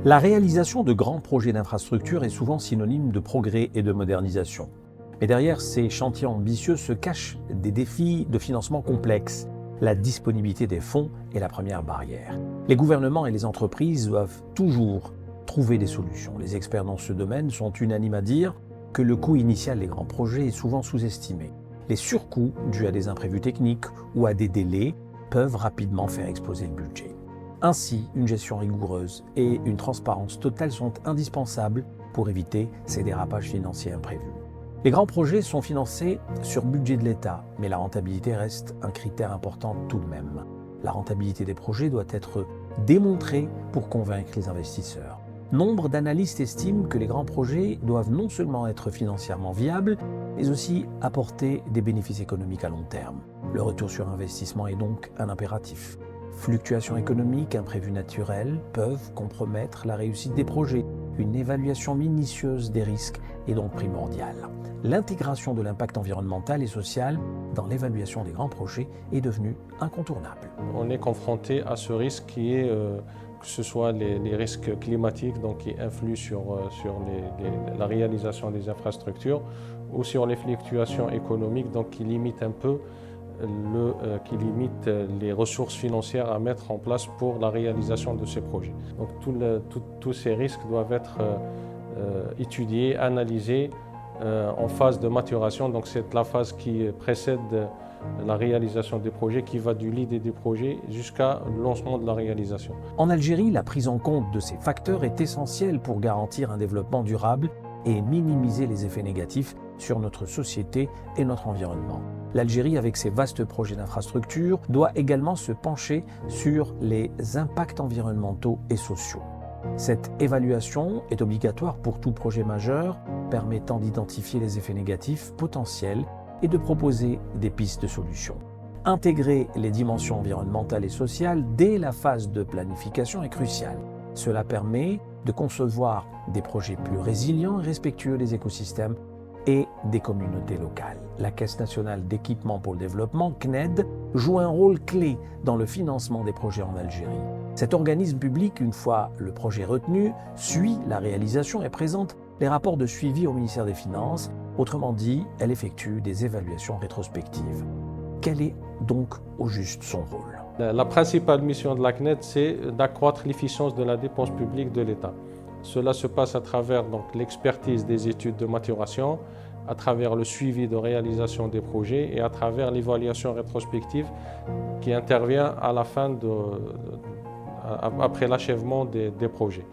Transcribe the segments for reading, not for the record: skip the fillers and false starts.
La réalisation de grands projets d'infrastructure est souvent synonyme de progrès et de modernisation. Mais derrière ces chantiers ambitieux se cachent des défis de financement complexes. La disponibilité des fonds est la première barrière. Les gouvernements et les entreprises doivent toujours trouver des solutions. Les experts dans ce domaine sont unanimes à dire que le coût initial des grands projets est souvent sous-estimé. Les surcoûts dus à des imprévus techniques ou à des délais peuvent rapidement faire exploser le budget. Ainsi, une gestion rigoureuse et une transparence totale sont indispensables pour éviter ces dérapages financiers imprévus. Les grands projets sont financés sur budget de l'État, mais la rentabilité reste un critère important tout de même. La rentabilité des projets doit être démontrée pour convaincre les investisseurs. Nombre d'analystes estiment que les grands projets doivent non seulement être financièrement viables, mais aussi apporter des bénéfices économiques à long terme. Le retour sur investissement est donc un impératif. Fluctuations économiques, imprévus naturels peuvent compromettre la réussite des projets. Une évaluation minutieuse des risques est donc primordiale. L'intégration de l'impact environnemental et social dans l'évaluation des grands projets est devenue incontournable. On est confronté à ce risque qui est, que ce soit les risques climatiques donc, qui influent sur la réalisation des infrastructures ou sur les fluctuations économiques donc, qui limitent un peu les ressources financières à mettre en place pour la réalisation de ces projets. Donc tous ces risques doivent être étudiés, analysés en phase de maturation. Donc c'est la phase qui précède la réalisation des projets, qui va du lead des projets jusqu'au lancement de la réalisation. En Algérie, la prise en compte de ces facteurs est essentielle pour garantir un développement durable et minimiser les effets négatifs sur notre société et notre environnement. L'Algérie, avec ses vastes projets d'infrastructure, doit également se pencher sur les impacts environnementaux et sociaux. Cette évaluation est obligatoire pour tout projet majeur, permettant d'identifier les effets négatifs potentiels et de proposer des pistes de solutions. Intégrer les dimensions environnementales et sociales dès la phase de planification est crucial. Cela permet de concevoir des projets plus résilients et respectueux des écosystèmes et des communautés locales. La Caisse nationale d'équipement pour le développement, CNED, joue un rôle clé dans le financement des projets en Algérie. Cet organisme public, une fois le projet retenu, suit la réalisation et présente les rapports de suivi au ministère des Finances. Autrement dit, elle effectue des évaluations rétrospectives. Quel est donc au juste son rôle ? La principale mission de la CNED, c'est d'accroître l'efficience de la dépense publique de l'État. Cela se passe à travers l'expertise des études de maturation, à travers le suivi de réalisation des projets et à travers l'évaluation rétrospective qui intervient à la fin après l'achèvement des projets.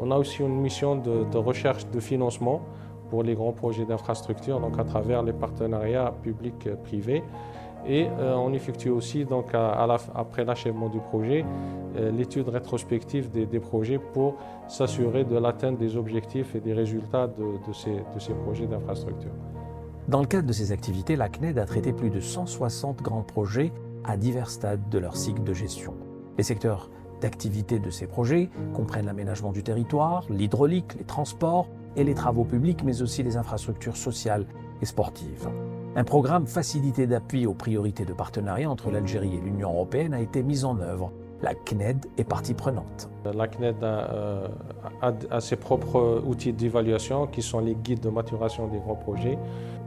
On a aussi une mission de recherche de financement pour les grands projets d'infrastructure, donc à travers les partenariats publics-privés. Et on effectue aussi, donc, après l'achèvement du projet, l'étude rétrospective des projets pour s'assurer de l'atteinte des objectifs et des résultats de ces projets d'infrastructure. Dans le cadre de ces activités, la CNED a traité plus de 160 grands projets à divers stades de leur cycle de gestion. Les secteurs d'activité de ces projets comprennent l'aménagement du territoire, l'hydraulique, les transports et les travaux publics, mais aussi les infrastructures sociales et sportives. Un programme facilité d'appui aux priorités de partenariat entre l'Algérie et l'Union européenne a été mis en œuvre. La CNED est partie prenante. La CNED a ses propres outils d'évaluation qui sont les guides de maturation des grands projets.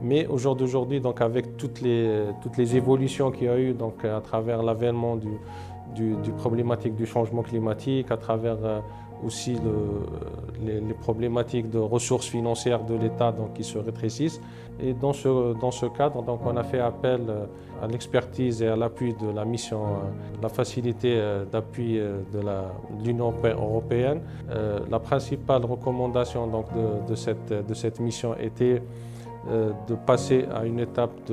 Mais aujourd'hui, donc, avec toutes les évolutions qu'il y a eu donc, à travers l'avènement du problématique du changement climatique, à travers aussi les problématiques de ressources financières de l'État qui se rétrécissent. Et dans ce cadre, donc, on a fait appel à l'expertise et à l'appui de la mission, la facilité d'appui de l'Union européenne. La principale recommandation donc, de cette mission était de passer à une étape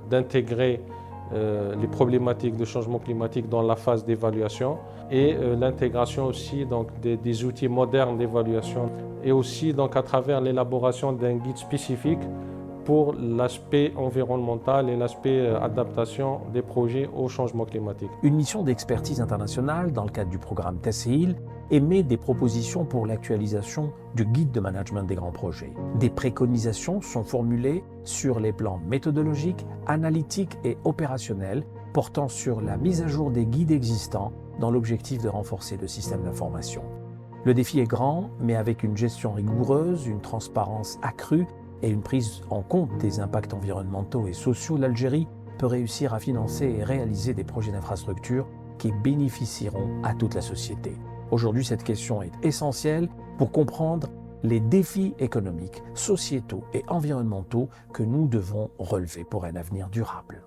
d'intégrer les problématiques de changement climatique dans la phase d'évaluation et l'intégration aussi donc, des outils modernes d'évaluation et aussi donc, à travers l'élaboration d'un guide spécifique pour l'aspect environnemental et l'aspect adaptation des projets au changement climatique. Une mission d'expertise internationale dans le cadre du programme TESSEIL émet des propositions pour l'actualisation du guide de management des grands projets. Des préconisations sont formulées sur les plans méthodologiques, analytiques et opérationnels portant sur la mise à jour des guides existants dans l'objectif de renforcer le système d'information. Le défi est grand, mais avec une gestion rigoureuse, une transparence accrue et une prise en compte des impacts environnementaux et sociaux, l'Algérie peut réussir à financer et réaliser des projets d'infrastructure qui bénéficieront à toute la société. Aujourd'hui, cette question est essentielle pour comprendre les défis économiques, sociétaux et environnementaux que nous devons relever pour un avenir durable.